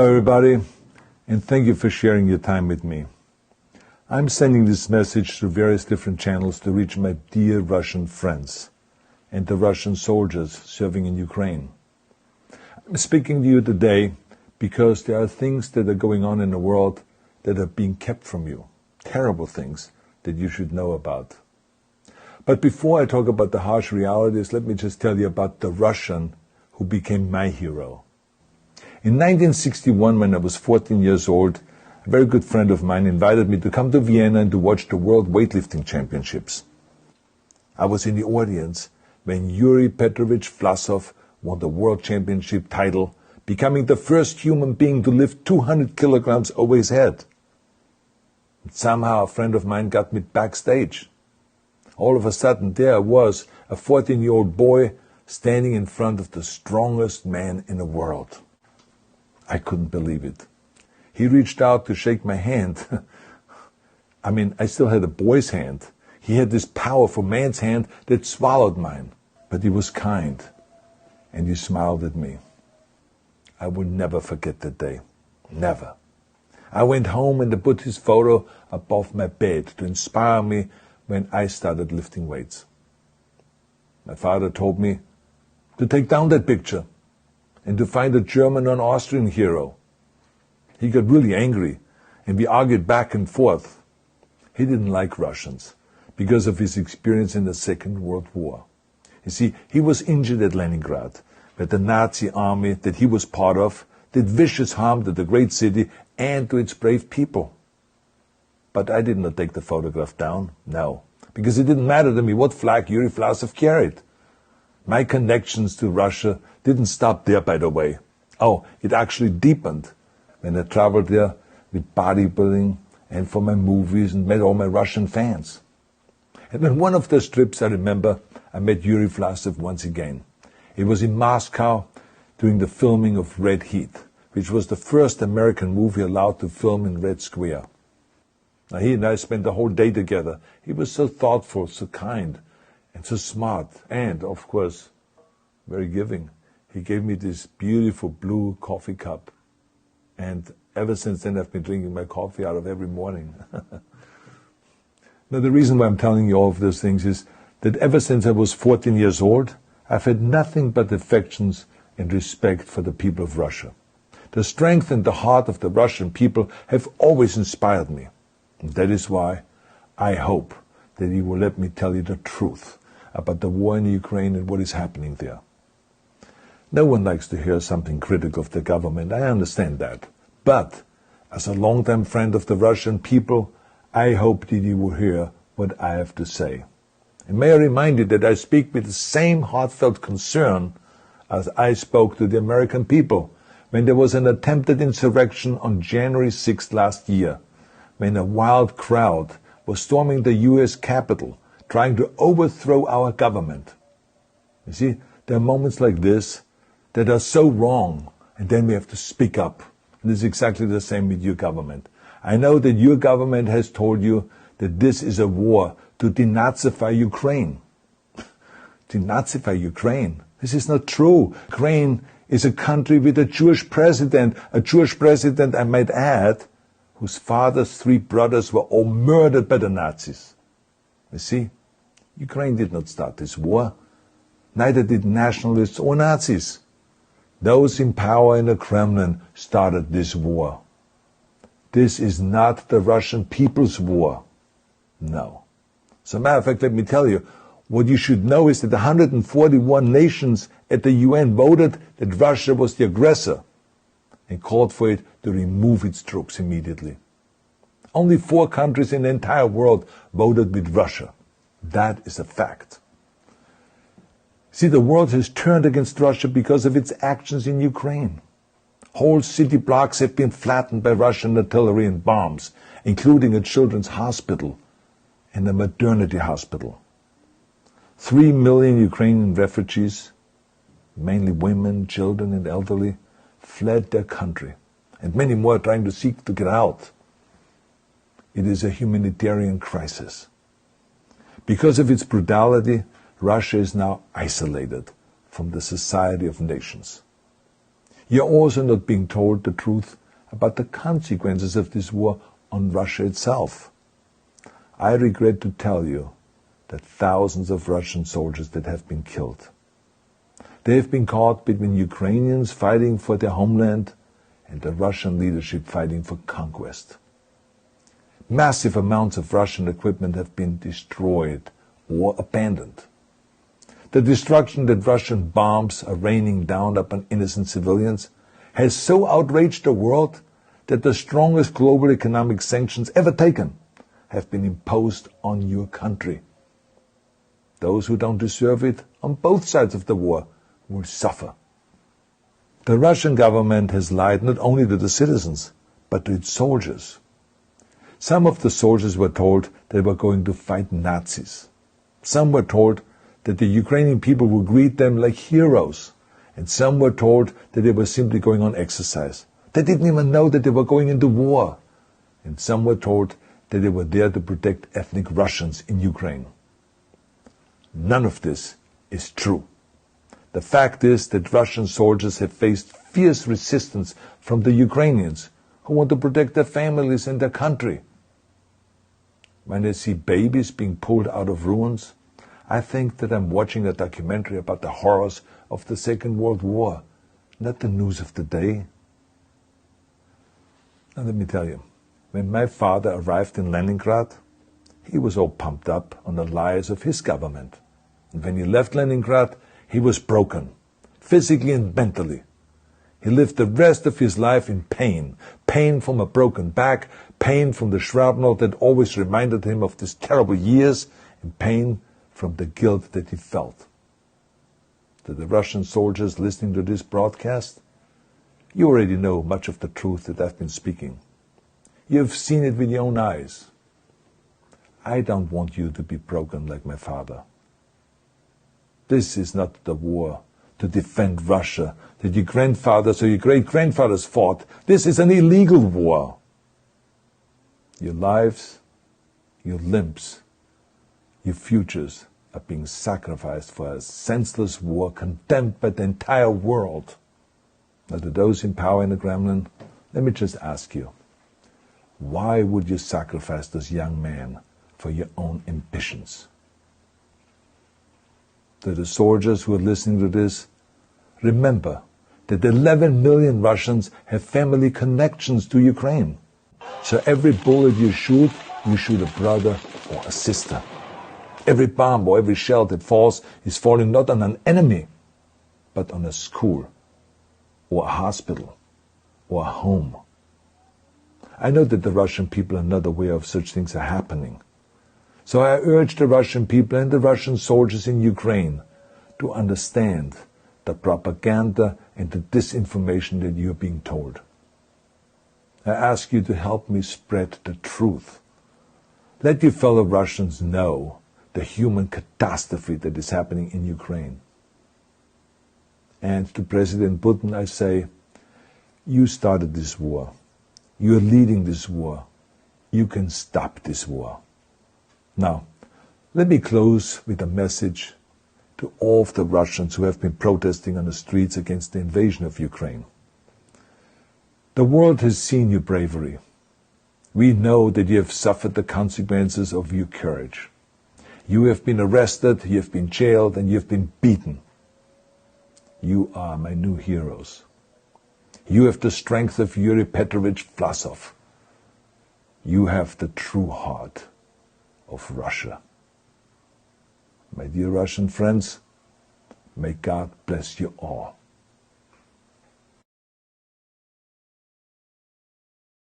Hello everybody, and thank you for sharing your time with me. I'm sending this message through various different channels to reach my dear Russian friends and the Russian soldiers serving in Ukraine. I'm speaking to you today because there are things that are going on in the world that are being kept from you, terrible things that you should know about. But before I talk about the harsh realities, let me just tell you about the Russian who became my hero. In 1961, when I was 14 years old, a very good friend of mine invited me to come to Vienna and to watch the World Weightlifting Championships. I was in the audience when Yuri Petrovich Vlasov won the World Championship title, becoming the first human being to lift 200 kilograms over his head. And somehow a friend of mine got me backstage. All of a sudden there I was, a 14-year-old boy, standing in front of the strongest man in the world. I couldn't believe it. He reached out to shake my hand. I still had a boy's hand. He had this powerful man's hand that swallowed mine. But he was kind, and he smiled at me. I will never forget that day. Never. I went home and I put his photo above my bed to inspire me when I started lifting weights. My father told me to take down that picture and to find a German or an Austrian hero. He got really angry, and we argued back and forth. He didn't like Russians because of his experience in the Second World War. You see, he was injured at Leningrad, where the Nazi army that he was part of did vicious harm to the great city and to its brave people. But I did not take the photograph down, no, because it didn't matter to me what flag Yuri Vlasov carried. My connections to Russia didn't stop there, by the way. Oh, it actually deepened when I traveled there with bodybuilding and for my movies and met all my Russian fans. And on one of those trips, I remember, I met Yuri Vlasov once again. It was in Moscow during the filming of Red Heat, which was the first American movie allowed to film in Red Square. Now, he and I spent the whole day together. He was so thoughtful, so kind, and so smart, and, of course, very giving. He gave me this beautiful blue coffee cup, and ever since then I've been drinking my coffee out of every morning. Now, the reason why I'm telling you all of those things is that ever since I was 14 years old, I've had nothing but affections and respect for the people of Russia. The strength and the heart of the Russian people have always inspired me. And that is why I hope that you will let me tell you the truth about the war in Ukraine and what is happening there. No one likes to hear something critical of the government, I understand that. But as a longtime friend of the Russian people, I hope that you will hear what I have to say. And may I remind you that I speak with the same heartfelt concern as I spoke to the American people when there was an attempted insurrection on January 6th last year, when a wild crowd was storming the U.S. Capitol, trying to overthrow our government. You see, there are moments like this that are so wrong, and then we have to speak up. And it's exactly the same with your government. I know that your government has told you that this is a war to denazify Ukraine. Denazify Ukraine? This is not true. Ukraine is a country with a Jewish president, I might add, whose father's 3 brothers were all murdered by the Nazis. You see, Ukraine did not start this war. Neither did nationalists or Nazis. Those in power in the Kremlin started this war. This is not the Russian people's war. No. As a matter of fact, let me tell you, what you should know is that 141 nations at the UN voted that Russia was the aggressor and called for it to remove its troops immediately. Only 4 countries in the entire world voted with Russia. That is a fact. See, the world has turned against Russia because of its actions in Ukraine. Whole city blocks have been flattened by Russian artillery and bombs, including a children's hospital and a maternity hospital. 3 million Ukrainian refugees, mainly women, children, and elderly, fled their country, and many more are trying to seek to get out. It is a humanitarian crisis. Because of its brutality, Russia is now isolated from the society of nations. You're also not being told the truth about the consequences of this war on Russia itself. I regret to tell you that thousands of Russian soldiers that have been killed. They have been caught between Ukrainians fighting for their homeland and the Russian leadership fighting for conquest. Massive amounts of Russian equipment have been destroyed or abandoned. The destruction that Russian bombs are raining down upon innocent civilians has so outraged the world that the strongest global economic sanctions ever taken have been imposed on your country. Those who don't deserve it on both sides of the war will suffer. The Russian government has lied not only to the citizens, but to its soldiers. Some of the soldiers were told they were going to fight Nazis. Some were told that the Ukrainian people would greet them like heroes, and some were told that they were simply going on exercise. They didn't even know that they were going into war. And some were told that they were there to protect ethnic Russians in Ukraine. None of this is true. The fact is that Russian soldiers have faced fierce resistance from the Ukrainians who want to protect their families and their country. When I see babies being pulled out of ruins, I think that I'm watching a documentary about the horrors of the Second World War, not the news of the day. Now let me tell you, when my father arrived in Leningrad, he was all pumped up on the lies of his government. And when he left Leningrad, he was broken, physically and mentally. He lived the rest of his life in pain. Pain from a broken back, pain from the shrapnel that always reminded him of these terrible years, and pain from the guilt that he felt. To the Russian soldiers listening to this broadcast, you already know much of the truth that I've been speaking. You've seen it with your own eyes. I don't want you to be broken like my father. This is not the war to defend Russia that your grandfathers or your great-grandfathers fought. This is an illegal war. Your lives, your limbs, your futures are being sacrificed for a senseless war condemned by the entire world. Now, to those in power in the Kremlin, let me just ask you, why would you sacrifice those young men for your own ambitions? To the soldiers who are listening to this, remember that 11 million Russians have family connections to Ukraine. So every bullet you shoot a brother or a sister. Every bomb or every shell that falls is falling not on an enemy, but on a school, or a hospital, or a home. I know that the Russian people are not aware of such things are happening. So I urge the Russian people and the Russian soldiers in Ukraine to understand the propaganda and the disinformation that you are being told. I ask you to help me spread the truth. Let your fellow Russians know the human catastrophe that is happening in Ukraine. And to President Putin I say, you started this war. You are leading this war. You can stop this war. Now, let me close with a message to all of the Russians who have been protesting on the streets against the invasion of Ukraine. The world has seen your bravery. We know that you have suffered the consequences of your courage. You have been arrested, you have been jailed, and you have been beaten. You are my new heroes. You have the strength of Yuri Petrovich Vlasov. You have the true heart of Russia. My dear Russian friends, may God bless you all.